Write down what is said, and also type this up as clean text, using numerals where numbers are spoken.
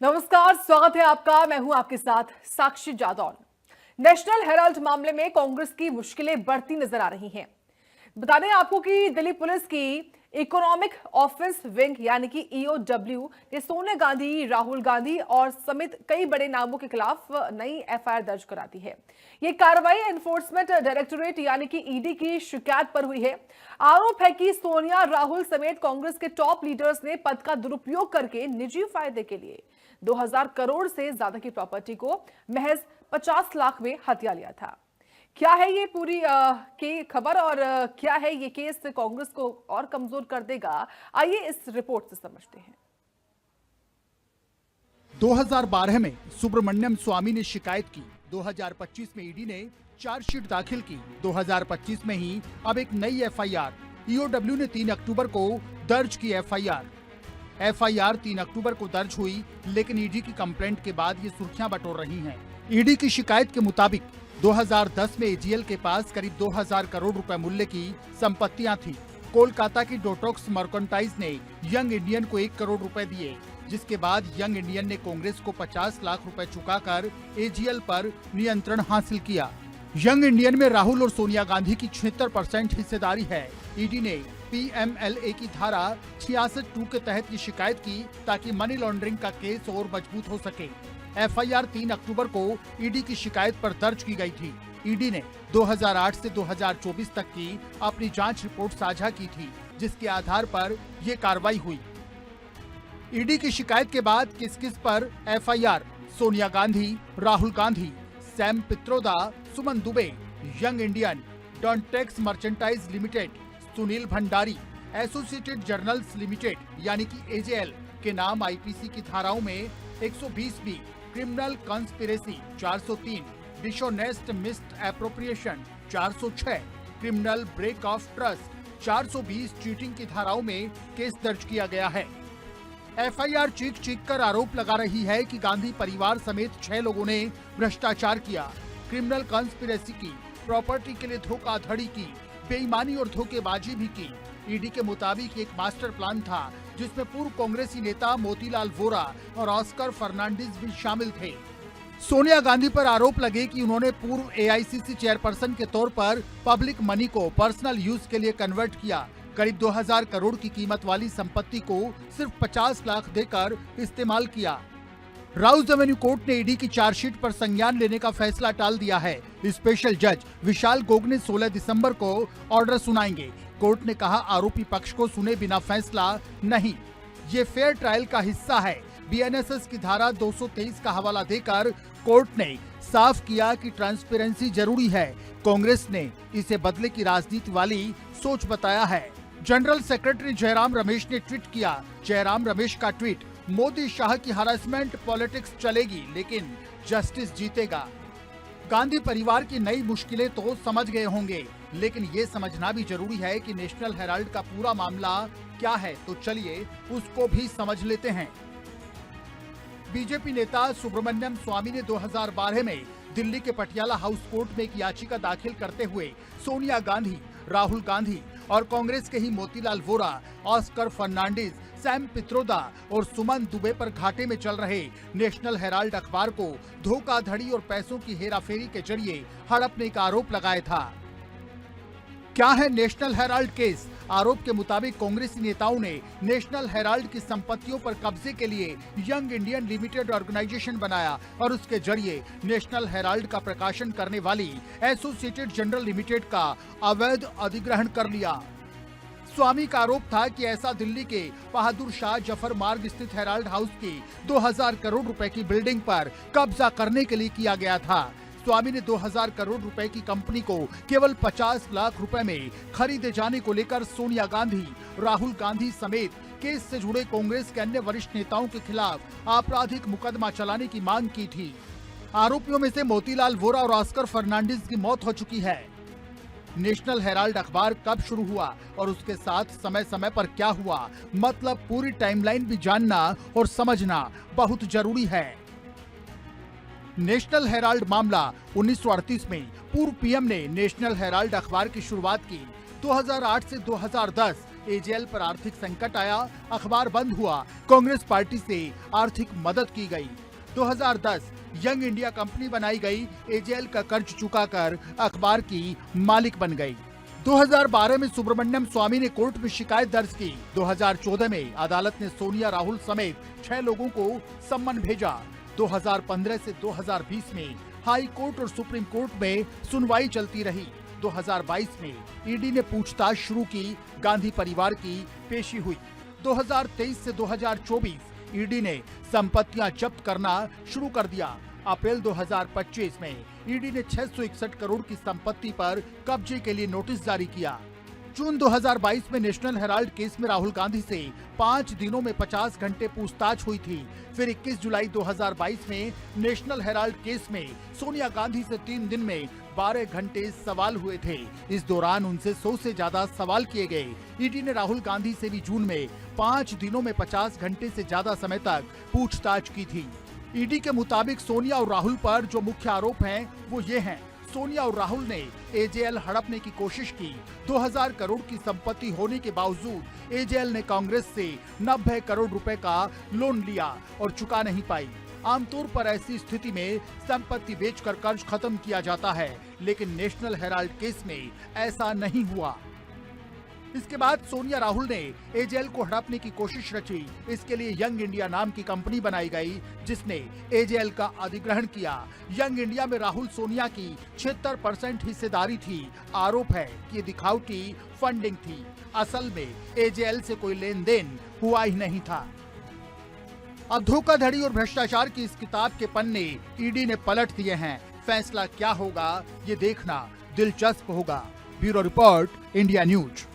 नमस्कार, स्वागत है आपका। मैं हूं आपके साथ साक्षी जादौन। नेशनल हेराल्ड मामले में कांग्रेस की मुश्किलें बढ़ती नजर आ रही हैं। बता दें आपको कि दिल्ली पुलिस की इकोनॉमिक ऑफेंस विंग यानी कि ईओडब्ल्यू ने सोनिया गांधी, राहुल गांधी और समेत कई बड़े नामों के खिलाफ नई एफआईआर दर्ज करा दी है। ये कार्रवाई एनफोर्समेंट डायरेक्टोरेट यानी कि ईडी की शिकायत पर हुई है। आरोप है कि सोनिया, राहुल समेत कांग्रेस के टॉप लीडर्स ने पद का दुरुपयोग करके निजी फायदे के लिए 2000 करोड़ से ज्यादा की प्रॉपर्टी को महज 50 लाख में हथिया लिया था। क्या है ये पूरी की खबर और क्या है ये केस कांग्रेस को और कमजोर कर देगा? आइए इस रिपोर्ट से समझते हैं। 2012 में सुब्रमण्यम स्वामी ने शिकायत की। 2025 में ईडी ने चार्जशीट दाखिल की। 2025 में ही अब एक नई एफआईआर। ईओडब्ल्यू ने 3 अक्टूबर को दर्ज की एफआईआर 3 अक्टूबर को दर्ज हुई, लेकिन ईडी की कंप्लेंट के बाद ये सुर्खियां बटोर रही हैं। ईडी की शिकायत के मुताबिक 2010 में एजीएल के पास करीब 2000 करोड़ रुपए मूल्य की संपत्तियां थी। कोलकाता की डोटॉक्स मर्केंटाइज ने यंग इंडियन को 1 करोड़ रुपए दिए, जिसके बाद यंग इंडियन ने कांग्रेस को 50 लाख रुपए चुकाकर एजीएल पर नियंत्रण हासिल किया। यंग इंडियन में राहुल और सोनिया गांधी की 76% हिस्सेदारी है। ईडी ने पीएमएलए की धारा 66(2) के तहत ये शिकायत की ताकि मनी लॉन्ड्रिंग का केस और मजबूत हो सके। एफआईआर 3 अक्टूबर को ईडी की शिकायत पर दर्ज की गई थी। ईडी ने 2008 से 2024 तक की अपनी जांच रिपोर्ट साझा की थी, जिसके आधार पर ये कार्रवाई हुई। ईडी की शिकायत के बाद किस किस पर FIR? Sonia Gandhi, Rahul Gandhi, Sam Pitroda, Suman Dubey, Young Indian, Dotex Merchandise Limited, Sunil Bhandari, Associated Journals Limited यानी कि एजेएल के नाम आईपीसी की धाराओं में 120 B, criminal conspiracy 403, dishonest misappropriation 406, criminal breach of trust 420 cheating की धाराओं में केस दर्ज किया गया है। एफआईआर चीख कर आरोप लगा रही है कि गांधी परिवार समेत 6 लोगों ने भ्रष्टाचार किया, क्रिमिनल कॉन्स्पिरेसी की, प्रॉपर्टी के लिए धोखाधड़ी की, बेईमानी और धोखेबाजी भी की। ईडी के मुताबिक एक मास्टर प्लान था जिसमें पूर्व कांग्रेसी नेता मोतीलाल वोरा और ऑस्कर फर्नांडिस भी शामिल थे। सोनिया गांधी पर आरोप लगे कि उन्होंने पूर्व एआईसीसी चेयरपर्सन के तौर पर पब्लिक मनी को पर्सनल यूज के लिए कन्वर्ट किया। करीब 2000 करोड़ की कीमत वाली संपत्ति को सिर्फ 50 लाख देकर इस्तेमाल किया। राउज एवेन्यू कोर्ट ने ईडी की चार्जशीट पर संज्ञान लेने का फैसला टाल दिया है। स्पेशल जज विशाल गोगने 16 दिसंबर को ऑर्डर सुनाएंगे। कोर्ट ने कहा, आरोपी पक्ष को सुने बिना फैसला नहीं। ये फेयर ट्रायल का हिस्सा है। बीएनएसएस की धारा 223 का हवाला देकर कोर्ट ने साफ किया कि ट्रांसपेरेंसी जरूरी है। कांग्रेस ने इसे बदले की राजनीति वाली सोच बताया है। जनरल सेक्रेटरी जयराम रमेश ने ट्वीट किया। जयराम रमेश का ट्वीट, मोदी शाह की हरासमेंट पॉलिटिक्स चलेगी लेकिन जस्टिस जीतेगा। गांधी परिवार की नई मुश्किलें तो समझ गए होंगे, लेकिन ये समझना भी जरूरी है कि नेशनल हेराल्ड का पूरा मामला क्या है। तो चलिए उसको भी समझ लेते हैं। बीजेपी नेता सुब्रमण्यम स्वामी ने 2012 में दिल्ली के पटियाला हाउस कोर्ट में एक याचिका दाखिल करते हुए सोनिया गांधी, राहुल गांधी और कांग्रेस के ही मोतीलाल वोरा, ऑस्कर फर्नांडिस, सैम पित्रोदा और सुमन दुबे पर घाटे में चल रहे नेशनल हेराल्ड अखबार को धोखाधड़ी और पैसों की हेराफेरी के जरिए हड़पने का आरोप लगाया था। क्या है नेशनल हेराल्ड केस? आरोप के मुताबिक कांग्रेसी नेताओं ने नेशनल हेराल्ड की संपत्तियों पर कब्जे के लिए यंग इंडियन लिमिटेड ऑर्गेनाइजेशन बनाया और उसके जरिए नेशनल हेराल्ड का प्रकाशन करने वाली एसोसिएटेड जर्नल लिमिटेड का अवैध अधिग्रहण कर लिया। स्वामी का आरोप था कि ऐसा दिल्ली के बहादुर शाह जफर मार्ग स्थित हेराल्ड हाउस की 2000 करोड़ रुपए की बिल्डिंग पर कब्जा करने के लिए किया गया था। स्वामी ने 2000 करोड़ रुपए की कंपनी को केवल 50 लाख रुपए में खरीदे जाने को लेकर सोनिया गांधी, राहुल गांधी समेत केस से जुड़े कांग्रेस के अन्य वरिष्ठ नेताओं के खिलाफ आपराधिक मुकदमा चलाने की मांग की थी। आरोपियों में से मोतीलाल वोरा और ऑस्कर फर्नांडिस की मौत हो चुकी है। नेशनल हेराल्ड अखबार कब शुरू हुआ और उसके साथ समय समय पर क्या हुआ, मतलब पूरी टाइमलाइन भी जानना और समझना बहुत जरूरी है। नेशनल हेराल्ड मामला 1938 में पूर्व पीएम ने नेशनल हेराल्ड अखबार की शुरुआत की। 2008 से 2010 एजेएल पर आर्थिक संकट आया, अखबार बंद हुआ, कांग्रेस पार्टी से आर्थिक मदद की गई। 2010 यंग इंडिया कंपनी बनाई गई, एजेएल का कर्ज चुकाकर अखबार की मालिक बन गई। 2012 में सुब्रमण्यम स्वामी ने कोर्ट में शिकायत दर्ज की। 2014 में अदालत ने सोनिया राहुल समेत 6 लोगों को सम्मन भेजा। 2015 से 2020 में हाई कोर्ट और सुप्रीम कोर्ट में सुनवाई चलती रही। 2022 में ईडी ने पूछताछ शुरू की, गांधी परिवार की पेशी हुई। 2023 से 2024 ईडी ने संपत्तियां जब्त करना शुरू कर दिया। अप्रैल 2025 में ईडी ने 661 करोड़ की संपत्ति पर कब्जे के लिए नोटिस जारी किया। जून 2022 में नेशनल हेराल्ड केस में राहुल गांधी से 5 दिनों में 50 घंटे पूछताछ हुई थी। फिर 21 जुलाई 2022 में नेशनल हेराल्ड केस में सोनिया गांधी से 3 दिन में 12 घंटे सवाल हुए थे। इस दौरान उनसे 100 से ज्यादा सवाल किए गए। ईडी ने राहुल गांधी से भी जून में 5 दिनों में 50 घंटे से ज्यादा समय तक पूछताछ की थी। ईडी के मुताबिक सोनिया और राहुल पर जो मुख्य आरोप हैं वो ये हैं। सोनिया और राहुल ने एजेएल हड़पने की कोशिश की। 2000 करोड़ की संपत्ति होने के बावजूद एजेएल ने कांग्रेस से 90 करोड़ रुपए का लोन लिया और चुका नहीं पाई। आमतौर पर ऐसी स्थिति में संपत्ति बेचकर कर्ज खत्म किया जाता है, लेकिन नेशनल हेराल्ड केस में ऐसा नहीं हुआ। इसके बाद सोनिया राहुल ने एजेएल को हड़पने की कोशिश रची। इसके लिए यंग इंडिया नाम की कंपनी बनाई गई, जिसने एजेएल का अधिग्रहण किया। यंग इंडिया में राहुल सोनिया की 76% हिस्सेदारी थी। आरोप है कि दिखावटी फंडिंग थी। असल में एजेएल से कोई लेन देन हुआ ही नहीं था। अब धोखाधड़ी और भ्रष्टाचार की इस किताब के पन्ने ईडी ने पलट दिए हैं। फैसला क्या होगा ये देखना दिलचस्प होगा। Bureau report, India news.